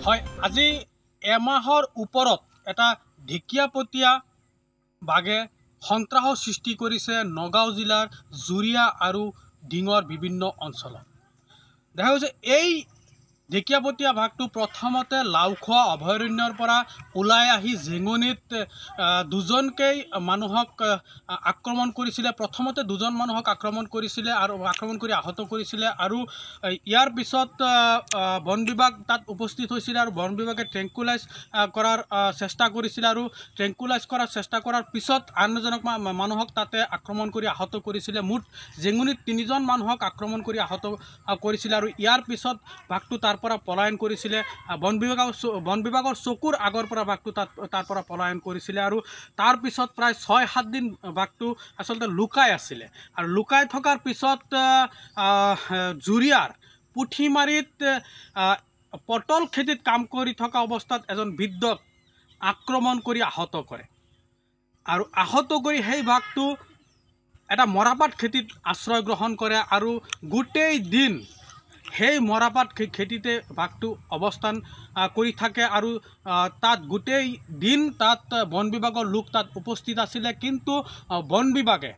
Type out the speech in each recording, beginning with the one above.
হয় আজি এমাহৰ ওপৰত এটা ঢেকিয়াপতীয়া বাঘে সন্ত্ৰাসৰ সৃষ্টি কৰিছে নগাঁও জিলাৰ জুৰিয়া আৰু ডিঙৰ বিভিন্ন অঞ্চলত। দেখা গৈছে এই ঢেকিয়াপতীয়া বাঘটো প্ৰথমতে লাওখোৱা অভয়াৰণ্যৰ পৰা ওলাই আহি জেঙনিত দুজনকেই মানুহক আক্ৰমণ কৰিছিলে। প্ৰথমতে দুজন মানুহক আক্ৰমণ কৰিছিলে আৰু আক্ৰমণ কৰি আহত কৰিছিলে আৰু ইয়াৰ পিছত বন বিভাগ তাত উপস্থিত হৈছিলে আৰু বন বিভাগে ট্ৰেংকুলাইজ কৰাৰ চেষ্টা কৰিছিলে আৰু ট্ৰেংকুলাইজ কৰাৰ চেষ্টা কৰাৰ পিছত আন এজনক মানুহক তাতে আক্ৰমণ কৰি আহত কৰিছিলে। মুঠ জেঙনিত 3জন মানুহক আক্ৰমণ কৰি আহত কৰিছিলে আৰু ইয়াৰ পিছত বাঘটো তাৰ পৰা পলায়ন কৰিছিলে। বন বিভাগৰ চকুৰ আগৰ পৰা বাঘটো তাৰ পৰা পলায়ন কৰিছিলে আৰু তাৰ পিছত প্ৰায় 6-7 দিন বাঘটো আচলতে লুকাই আছিলে আৰু লুকাই থকাৰ পিছত জুৰিয়াৰ পুঠিমাৰিত পটল খেতিত কাম কৰি থকা অৱস্থাত এজন বৃদ্ধক আক্ৰমণ কৰি আহত কৰে আৰু আহত কৰি সেই বাঘটো এটা মৰাপাট খেতিত আশ্ৰয় গ্ৰহণ কৰে আৰু গোটেই দিন সেই মৰাপাট খেতিতে বাঘটো অৱস্থান কৰি থাকে আৰু তাত গোটেই দিন তাত বন বিভাগৰ লোক তাত উপস্থিত আছিলে, কিন্তু বন বিভাগে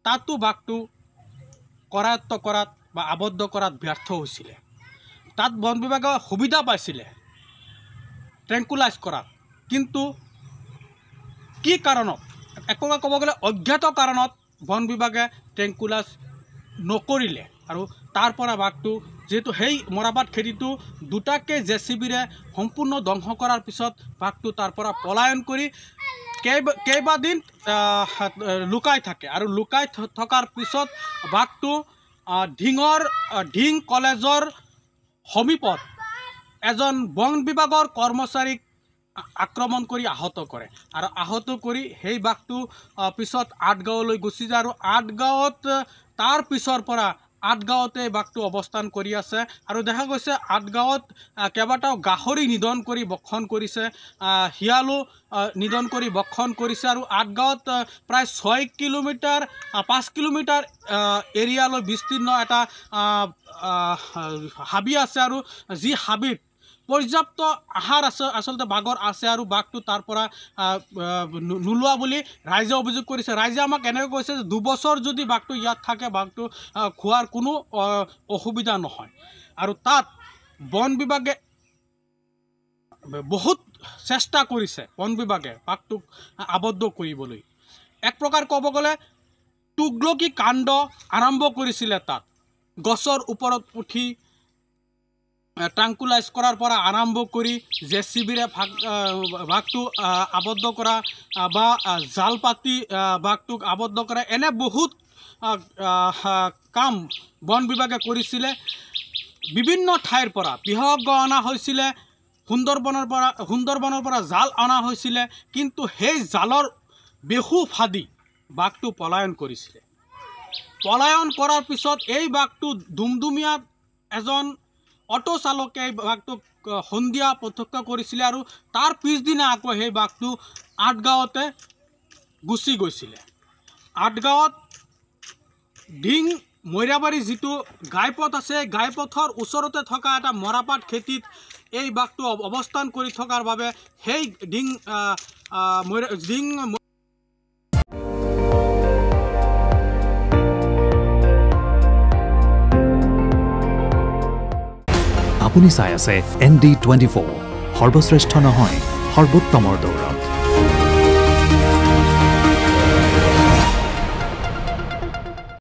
তাতো বাঘটো কৰায়ত্ব কৰাত বা আবদ্ধ কৰাত ব্যৰ্থ হৈছিলে। তাত বন বিভাগে সুবিধা পাইছিলে ট্ৰেংকুলাইজ কৰাত, কিন্তু কি কাৰণত একোকে ক'ব গ'লে অজ্ঞাত কাৰণত বন বিভাগে ট্ৰেংকুলাইজ নকৰিলে আৰু তাৰ পৰা বাঘটো যেহেতু সেই মৰাপাট খেতিটো দুটাকে জেচিবিৰে সম্পূৰ্ণ ধ্বংস কৰাৰ পিছত বাঘটো তাৰ পৰা পলায়ন কৰি কেইবাদিন লুকাই থাকে আৰু লুকাই থকাৰ পিছত বাঘটো ডিং কলেজৰ সমীপত এজন বন বিভাগৰ কৰ্মচাৰীক আক্ৰমণ কৰি আহত কৰে আৰু আহত কৰি সেই বাঘটো পিছত আঠগাঁৱলৈ গুচি যায় আৰু আঠগাঁৱত তাৰ পিছৰ পৰা আঠগাঁৱতে বাঘটো অৱস্থান কৰি আছে আৰু দেখা গৈছে আঠগাঁৱত কেইবাটাও গাহৰি নিধন কৰি ভক্ষণ কৰিছে, শিয়ালো নিধন কৰি ভক্ষণ কৰিছে আৰু আঠগাঁৱত প্ৰায় 5 কিলোমিটাৰ এৰিয়ালৈ বিস্তীৰ্ণ এটা হাবি আছে আৰু যি হাবিত পৰ্যাপ্ত আহাৰ আছে আচলতে বাঘৰ আছে আৰু বাঘটো তাৰ পৰা নোলোৱা বুলি ৰাইজে অভিযোগ কৰিছে। ৰাইজে আমাক এনেকৈ কৈছে যে 2 বছৰ যদি বাঘটো ইয়াত থাকে বাঘটো খোৱাৰ কোনো অসুবিধা নহয় আৰু তাত বন বিভাগে বহুত চেষ্টা কৰিছে, বন বিভাগে বাঘটোক আবদ্ধ কৰিবলৈ। এক প্ৰকাৰ ক'ব গ'লে তুগলকি কাণ্ড আৰম্ভ কৰিছিলে। তাত গছৰ ওপৰত উঠি ট্ৰাংকুলাইজ কৰাৰ পৰা আৰম্ভ কৰি জেচিবিৰে বাঘটো আবদ্ধ কৰা বা জাল পাতি বাঘটোক আবদ্ধ কৰা, এনে বহুত কাম বন বিভাগে কৰিছিলে। বিভিন্ন ঠাইৰ পৰা বিশেষজ্ঞ অনা হৈছিলে, সুন্দৰবনৰ পৰা জাল অনা হৈছিলে, কিন্তু সেই জালৰ বেহু ফাদি বাঘটো পলায়ন কৰিছিলে। পলায়ন কৰাৰ পিছত এই বাঘটো ডুমডুমীয়াত এজন অটো চালকে এই বাঘটোক সন্ধিয়া প্ৰত্যক্ষ কৰিছিলে আৰু তাৰ পিছদিনা আকৌ সেই বাঘটো আঠগাঁৱতে গুচি গৈছিলে। আঠগাঁৱত ডিং মৈৰাবাৰী যিটো ঘাইপথ আছে, ঘাইপথৰ ওচৰতে থকা এটা মৰাপাট খেতিত এই বাঘটো অৱস্থান কৰি থকাৰ বাবে সেই ডিং আপুনি চাই আছে ND24, সৰ্বশ্ৰেষ্ঠ নহয় সৰ্বোত্তমৰ দৌৰত।